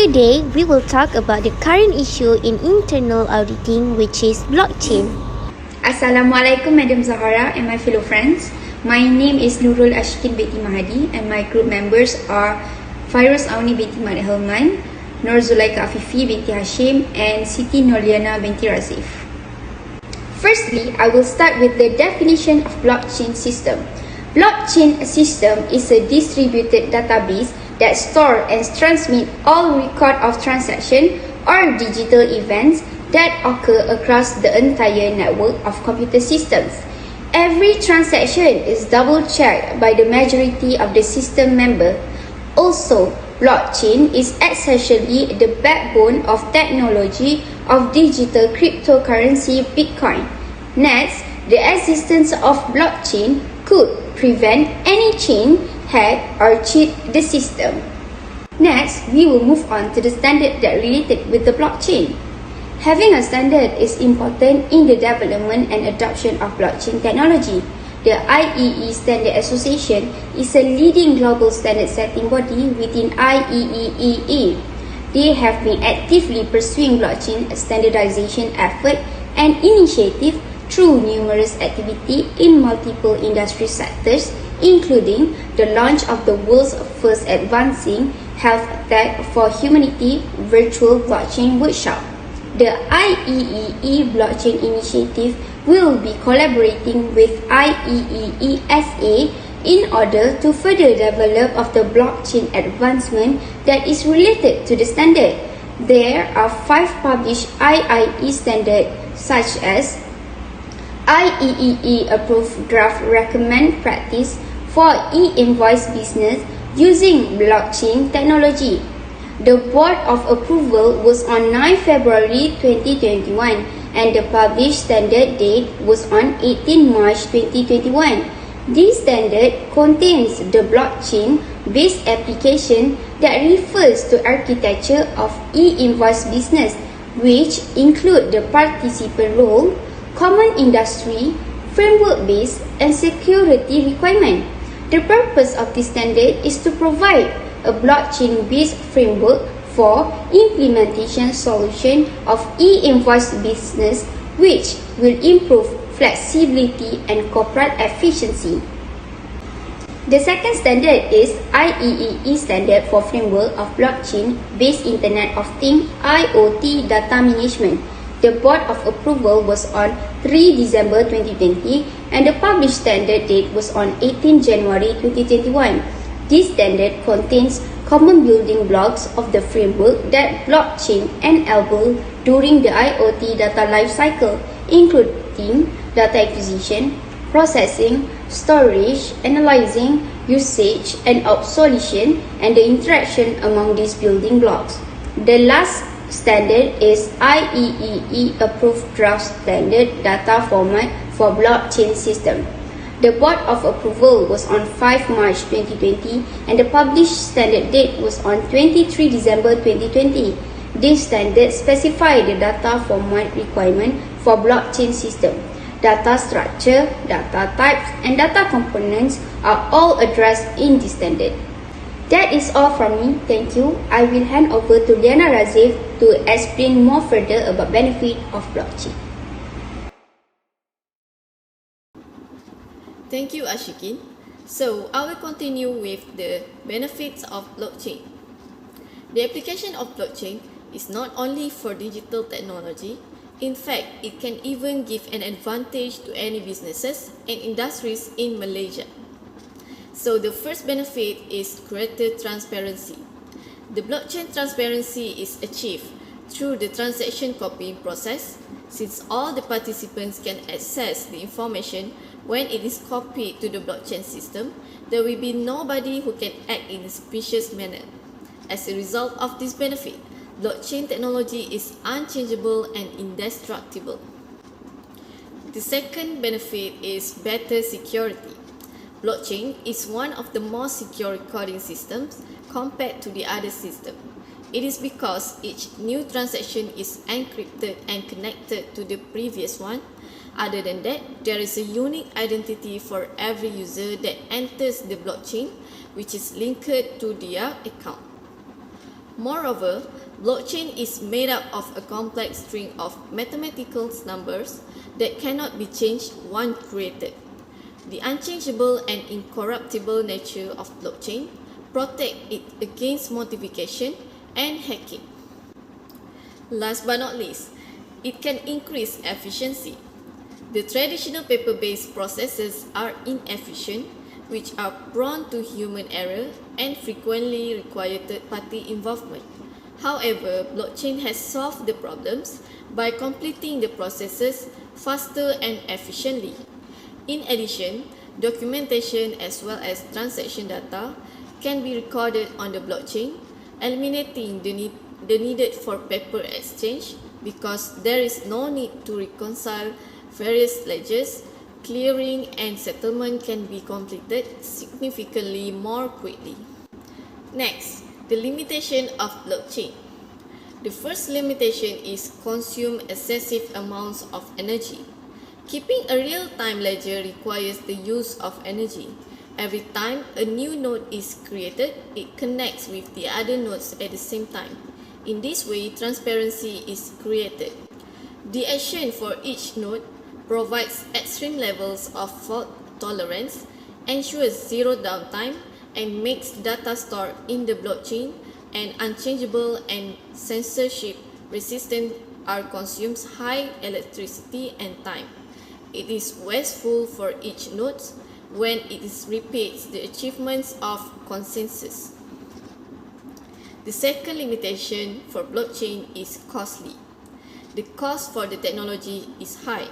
Today, we will talk about the current issue in internal auditing, which is blockchain. Assalamualaikum Madam Zahara and my fellow friends. My name is Nurul Ashkin binti Mahadi and my group members are Fairuz Auni binti Mat Helman, Nur Zulaika Afifi binti Hashim and Siti Nurliana binti Razif. Firstly, I will start with the definition of blockchain system. Blockchain system is a distributed database that store and transmit all record of transaction or digital events that occur across the entire network of computer systems. Every transaction is double-checked by the majority of the system member. Also, blockchain is essentially the backbone of technology of digital cryptocurrency Bitcoin. Next, the existence of blockchain could prevent any chain, hack or cheat the system. Next, we will move on to the standard that related with the blockchain. Having a standard is important in the development and adoption of blockchain technology. The IEE Standard Association is a leading global standard setting body within IEEE. They have been actively pursuing blockchain standardization effort and initiative through numerous activities in multiple industry sectors, including the launch of the world's first Advancing Health Tech for Humanity virtual blockchain workshop. The IEEE Blockchain Initiative will be collaborating with IEEE SA in order to further develop of the blockchain advancement that is related to the standard. There are 5 published IIE standards such as IEEE approved draft recommend practice for e-invoice business using blockchain technology. The Board of Approval was on 9 February 2021 and the published standard date was on 18 March 2021. This standard contains the blockchain-based application that refers to architecture of e-invoice business, which include the participant role, common industry, framework-based, and security requirement. The purpose of this standard is to provide a blockchain-based framework for implementation solution of e-invoice business, which will improve flexibility and corporate efficiency. The second standard is IEEE Standard for Framework of Blockchain-Based Internet of Things IoT Data Management. The Board of Approval was on 3 December 2020 and the published standard date was on 18 January 2021. This standard contains common building blocks of the framework that blockchain enable during the IoT data lifecycle, including data acquisition, processing, storage, analyzing, usage, and obsolescence, and the interaction among these building blocks. The last standard is IEEE approved draft standard data format for blockchain system. The Board of Approval was on 5 March 2020 and the published standard date was on 23 December 2020. This standard specifies the data format requirement for blockchain system. Data structure, data types, and data components are all addressed in this standard. That is all from me. Thank you. I will hand over to Liana Razif to explain more further about benefit of blockchain. Thank you, Ashikin. So, I will continue with the benefits of blockchain. The application of blockchain is not only for digital technology. In fact, it can even give an advantage to any businesses and industries in Malaysia. So, the first benefit is greater transparency. The blockchain transparency is achieved through the transaction copying process, since all the participants can access the information when it is copied to the blockchain system. There will be nobody who can act in a suspicious manner. As a result of this benefit, blockchain technology is unchangeable and indestructible. The second benefit is better security. Blockchain is one of the most secure recording systems compared to the other system. It is because each new transaction is encrypted and connected to the previous one. Other than that, there is a unique identity for every user that enters the blockchain, which is linked to their account. Moreover, blockchain is made up of a complex string of mathematical numbers that cannot be changed once created. The unchangeable and incorruptible nature of blockchain protect it against modification and hacking. Last but not least, it can increase efficiency. The traditional paper-based processes are inefficient, which are prone to human error and frequently require third-party involvement. However, blockchain has solved the problems by completing the processes faster and efficiently. In addition, documentation as well as transaction data can be recorded on the blockchain, eliminating the needed for paper exchange because there is no need to reconcile various ledgers. Clearing and settlement can be completed significantly more quickly. Next, the limitation of blockchain. The first limitation is consume excessive amounts of energy. Keeping a real-time ledger requires the use of energy. Every time a new node is created, it connects with the other nodes at the same time. In this way, transparency is created. The action for each node provides extreme levels of fault tolerance, ensures zero downtime, and makes data stored in the blockchain and unchangeable and censorship resistant are consumes high electricity and time. It is wasteful for each node when it repeats the achievements of consensus. The second limitation for blockchain is costly. The cost for the technology is high.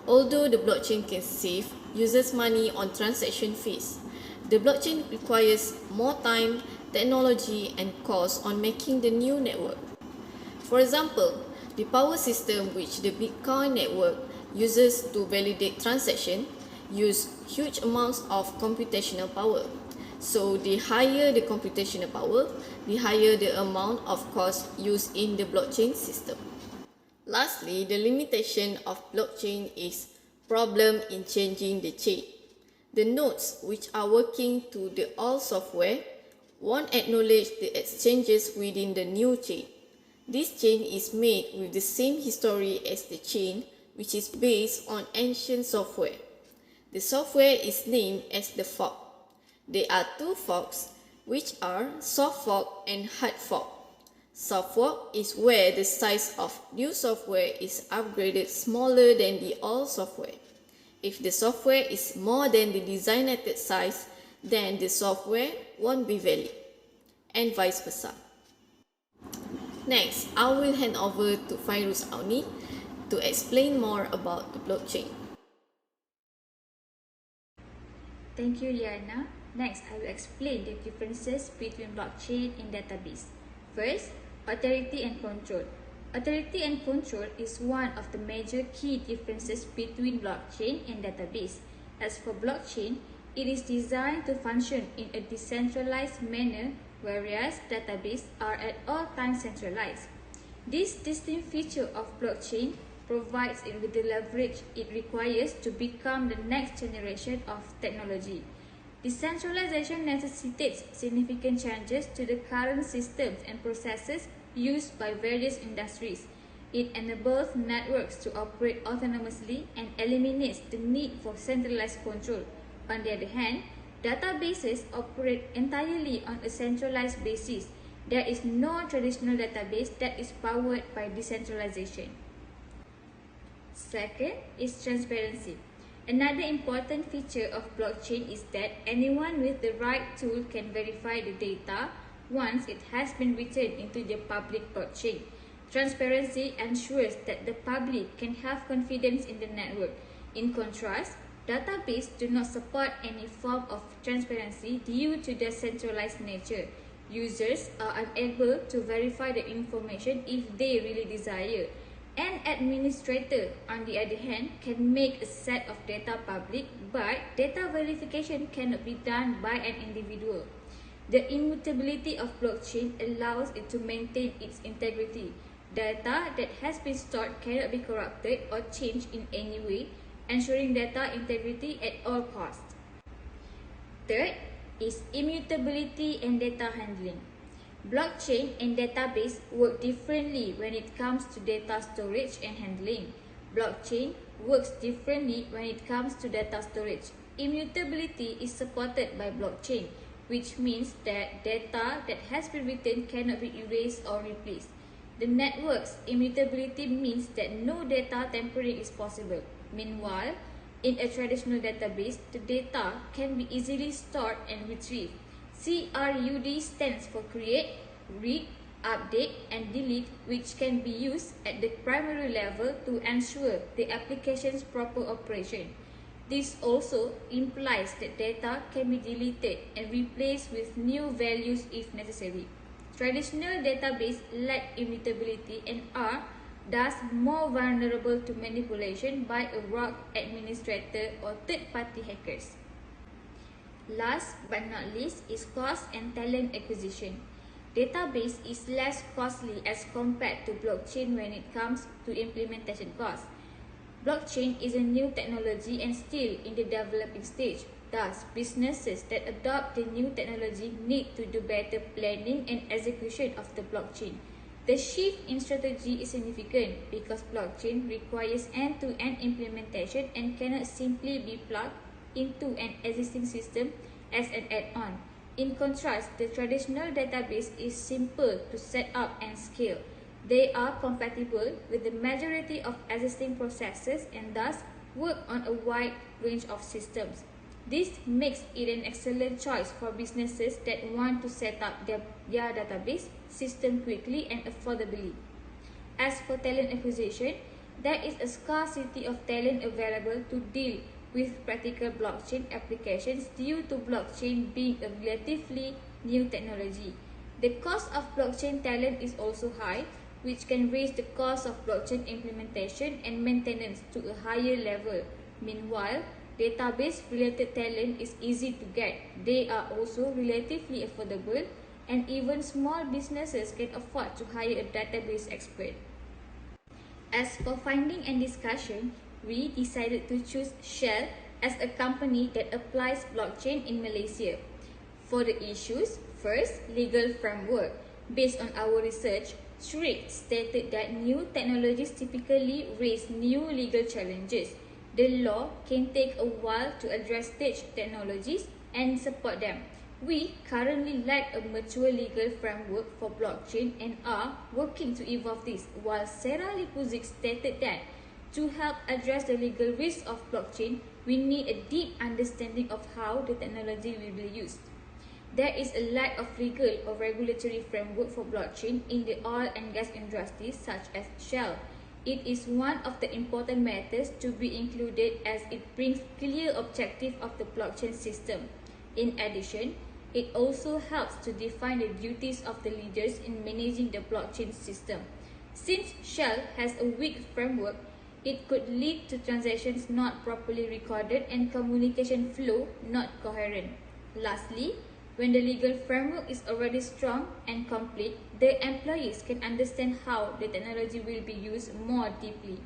Although the blockchain can save users money on transaction fees, the blockchain requires more time, technology, and cost on making the new network. For example, the power system which the Bitcoin network uses to validate transactions use huge amounts of computational power. So the higher the computational power, the higher the amount of cost used in the blockchain system. Lastly, the limitation of blockchain is problem in changing the chain. The nodes which are working to the old software won't acknowledge the exchanges within the new chain. This chain is made with the same history as the chain which is based on ancient software. The software is named as the fork. There are two forks which are soft fork and hard fork. Soft fork is where the size of new software is upgraded smaller than the old software. If the software is more than the designated size, then the software won't be valid, and vice versa. Next, I will hand over to Fairuz Auni to explain more about the blockchain. Thank you, Liana. Next, I will explain the differences between blockchain and database. First, authority and control. Authority and control is one of the major key differences between blockchain and database. As for blockchain, it is designed to function in a decentralized manner, whereas databases are at all times centralized. This distinct feature of blockchain provides it with the leverage it requires to become the next generation of technology. Decentralization necessitates significant changes to the current systems and processes used by various industries. It enables networks to operate autonomously and eliminates the need for centralized control. On the other hand, databases operate entirely on a centralized basis. There is no traditional database that is powered by decentralization. Second is transparency. Another important feature of blockchain is that anyone with the right tool can verify the data once it has been written into the public blockchain. Transparency ensures that the public can have confidence in the network. In contrast, databases do not support any form of transparency due to their centralized nature. Users are unable to verify the information if they really desire. An administrator, on the other hand, can make a set of data public, but data verification cannot be done by an individual. The immutability of blockchain allows it to maintain its integrity. Data that has been stored cannot be corrupted or changed in any way, ensuring data integrity at all costs. Third is immutability and data handling. Blockchain and database work differently when it comes to data storage and handling. Blockchain works differently when it comes to data storage. Immutability is supported by blockchain, which means that data that has been written cannot be erased or replaced. The network's immutability means that no data tampering is possible. Meanwhile, in a traditional database, the data can be easily stored and retrieved. CRUD stands for create, read, update, and delete, which can be used at the primary level to ensure the application's proper operation. This also implies that data can be deleted and replaced with new values if necessary. Traditional databases lack immutability and are thus more vulnerable to manipulation by a rogue administrator or third-party hackers. Last but not least is cost and talent acquisition. Database is less costly as compared to blockchain when it comes to implementation costs. Blockchain is a new technology and still in the developing stage. Thus, businesses that adopt the new technology need to do better planning and execution of the blockchain. The shift in strategy is significant because blockchain requires end-to-end implementation and cannot simply be plugged into an existing system as an add-on. In contrast, the traditional database is simple to set up and scale. They are compatible with the majority of existing processes and thus work on a wide range of systems. This makes it an excellent choice for businesses that want to set up their database system quickly and affordably. As for talent acquisition, there is a scarcity of talent available to deal with practical blockchain applications due to blockchain being a relatively new technology. The cost of blockchain talent is also high, which can raise the cost of blockchain implementation and maintenance to a higher level. Meanwhile, database-related talent is easy to get. They are also relatively affordable, and even small businesses can afford to hire a database expert. As for finding and discussion, we decided to choose Shell as a company that applies blockchain in Malaysia. For the issues, first, legal framework. Based on our research, Strict stated that new technologies typically raise new legal challenges. The law can take a while to address such technologies and support them. We currently lack a mature legal framework for blockchain and are working to evolve this, while Sarah Lipuzik stated that to help address the legal risks of blockchain, we need a deep understanding of how the technology will be used. There is a lack of legal or regulatory framework for blockchain in the oil and gas industry such as Shell. It is one of the important matters to be included as it brings clear objective of the blockchain system. In addition, it also helps to define the duties of the leaders in managing the blockchain system. Since Shell has a weak framework, it could lead to transactions not properly recorded and communication flow not coherent. Lastly, when the legal framework is already strong and complete, the employees can understand how the technology will be used more deeply.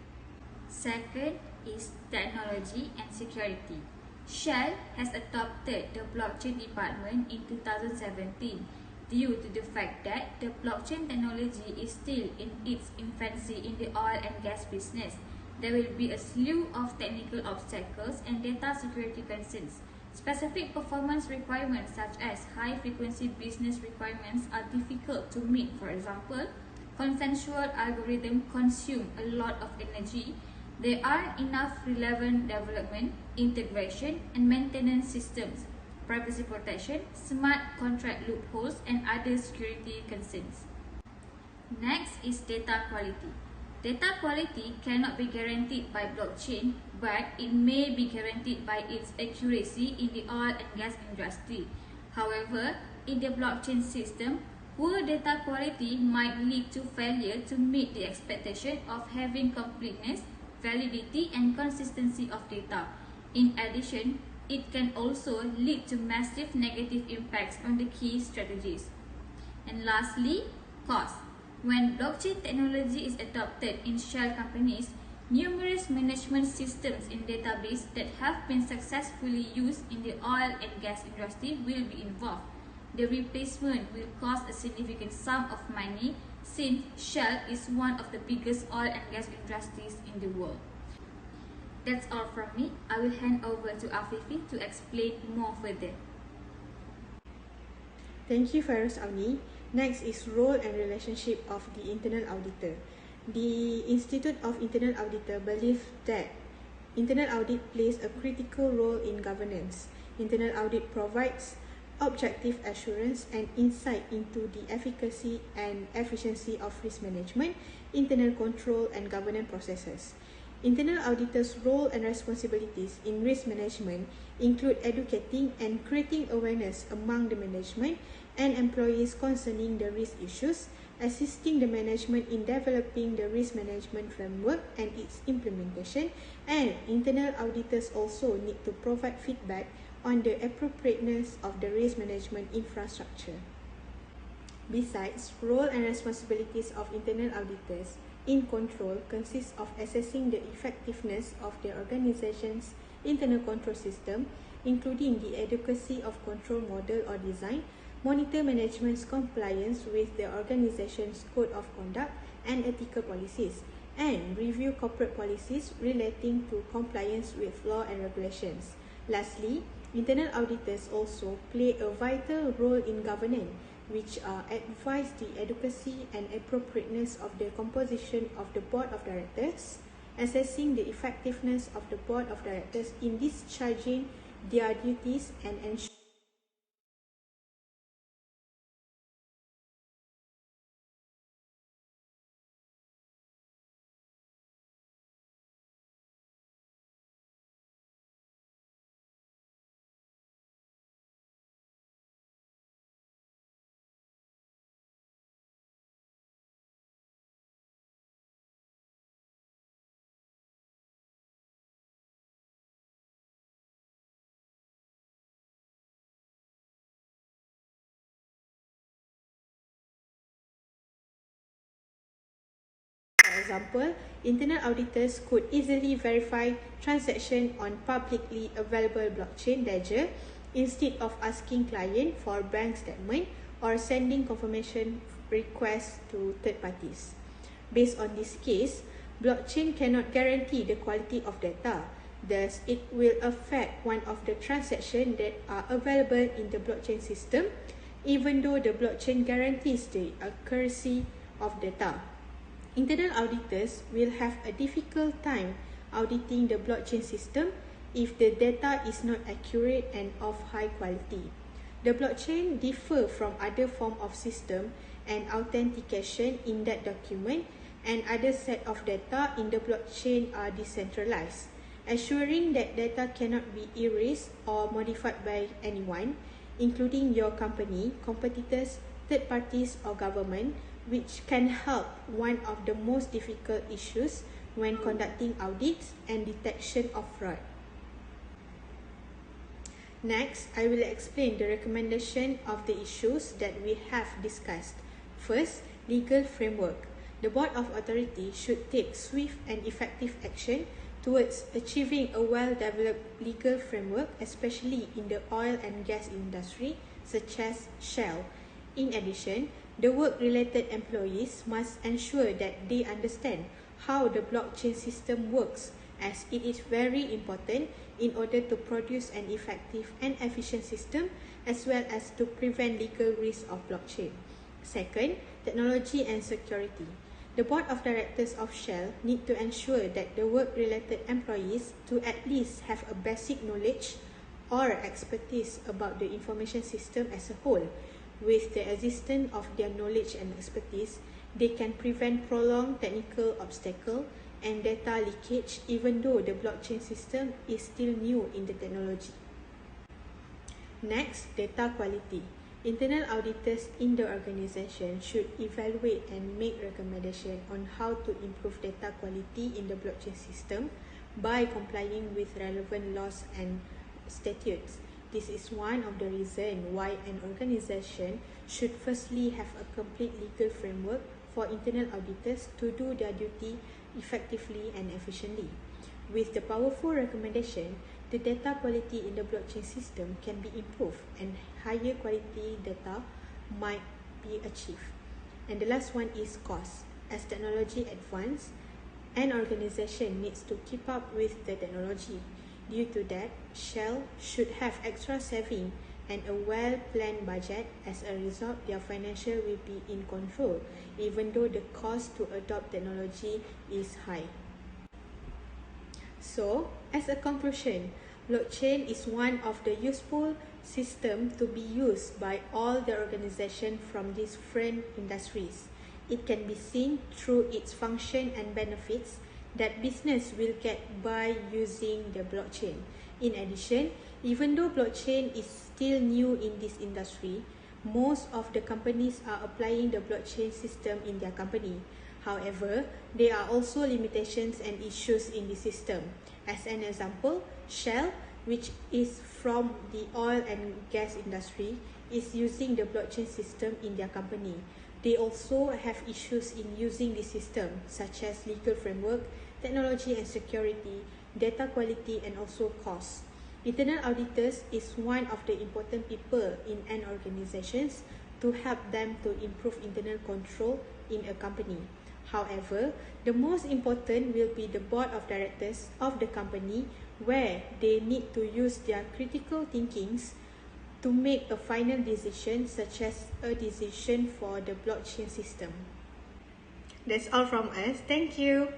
Second is technology and security. Shell has adopted the blockchain department in 2017 due to the fact that the blockchain technology is still in its infancy in the oil and gas business. There will be a slew of technical obstacles and data security concerns. Specific performance requirements such as high-frequency business requirements are difficult to meet. For example, consensual algorithms consume a lot of energy. There aren't enough relevant development, integration, and maintenance systems, privacy protection, smart contract loopholes, and other security concerns. Next is data quality. Data quality cannot be guaranteed by blockchain, but it may be guaranteed by its accuracy in the oil and gas industry. However, in the blockchain system, poor data quality might lead to failure to meet the expectation of having completeness, validity, and consistency of data. In addition, it can also lead to massive negative impacts on the key strategies. And lastly, cost. When blockchain technology is adopted in shell companies, numerous management systems in database that have been successfully used in the oil and gas industry will be involved. The replacement will cost a significant sum of money since Shell is one of the biggest oil and gas industries in the world. That's all from me. I will hand over to Afifi to explain more further. Thank you, Fairuz Auni. Next is role and relationship of the internal auditor. The Institute of Internal Auditor believes that internal audit plays a critical role in governance. Internal audit provides objective assurance and insight into the efficacy and efficiency of risk management, internal control, and governance processes. Internal auditors' role and responsibilities in risk management include educating and creating awareness among the management and employees concerning the risk issues, assisting the management in developing the risk management framework and its implementation, and internal auditors also need to provide feedback on the appropriateness of the risk management infrastructure. Besides, role and responsibilities of internal auditors in control consists of assessing the effectiveness of the organization's internal control system, including the adequacy of control model or design, monitor management's compliance with the organization's code of conduct and ethical policies, and review corporate policies relating to compliance with law and regulations. Lastly, internal auditors also play a vital role in governance, which advise the adequacy and appropriateness of the composition of the board of directors, assessing the effectiveness of the board of directors in discharging their duties, and ensuring For example, internal auditors could easily verify transactions on publicly available blockchain ledger instead of asking client for bank statement or sending confirmation requests to third parties. Based on this case, blockchain cannot guarantee the quality of data. Thus, it will affect one of the transactions that are available in the blockchain system, even though the blockchain guarantees the accuracy of data. Internal auditors will have a difficult time auditing the blockchain system if the data is not accurate and of high quality. The blockchain differ from other form of system and authentication in that document, and other set of data in the blockchain are decentralized, assuring that data cannot be erased or modified by anyone, including your company, competitors, third parties, or government, which can help one of the most difficult issues when conducting audits and detection of fraud. Next, I will explain the recommendation of the issues that we have discussed. First, legal framework. The Board of Authority should take swift and effective action towards achieving a well-developed legal framework, especially in the oil and gas industry, such as Shell. In addition, the work-related employees must ensure that they understand how the blockchain system works, as it is very important in order to produce an effective and efficient system, as well as to prevent legal risk of blockchain. Second, technology and security. The Board of Directors of Shell need to ensure that the work-related employees to at least have a basic knowledge or expertise about the information system as a whole. With the existence of their knowledge and expertise, they can prevent prolonged technical obstacle and data leakage, even though the blockchain system is still new in the technology. Next, data quality. Internal auditors in the organization should evaluate and make recommendations on how to improve data quality in the blockchain system by complying with relevant laws and statutes. This is one of the reasons why an organization should firstly have a complete legal framework for internal auditors to do their duty effectively and efficiently. With the powerful recommendation, the data quality in the blockchain system can be improved and higher quality data might be achieved. And the last one is cost. As technology advances, an organization needs to keep up with the technology. Due to that, Shell should have extra saving and a well-planned budget. As a result, their financial will be in control, even though the cost to adopt technology is high. So, as a conclusion, blockchain is one of the useful systems to be used by all the organizations from different industries. It can be seen through its function and benefits that business will get by using the blockchain. In addition, even though blockchain is still new in this industry, most of the companies are applying the blockchain system in their company. However, there are also limitations and issues in the system. As an example, Shell, which is from the oil and gas industry, is using the blockchain system in their company. They also have issues in using the system, such as legal framework, technology and security, data quality, and also cost. Internal auditors is one of the important people in an organization to help them to improve internal control in a company. However, the most important will be the board of directors of the company, where they need to use their critical thinkings to make a final decision, such as a decision for the blockchain system. That's all from us. Thank you.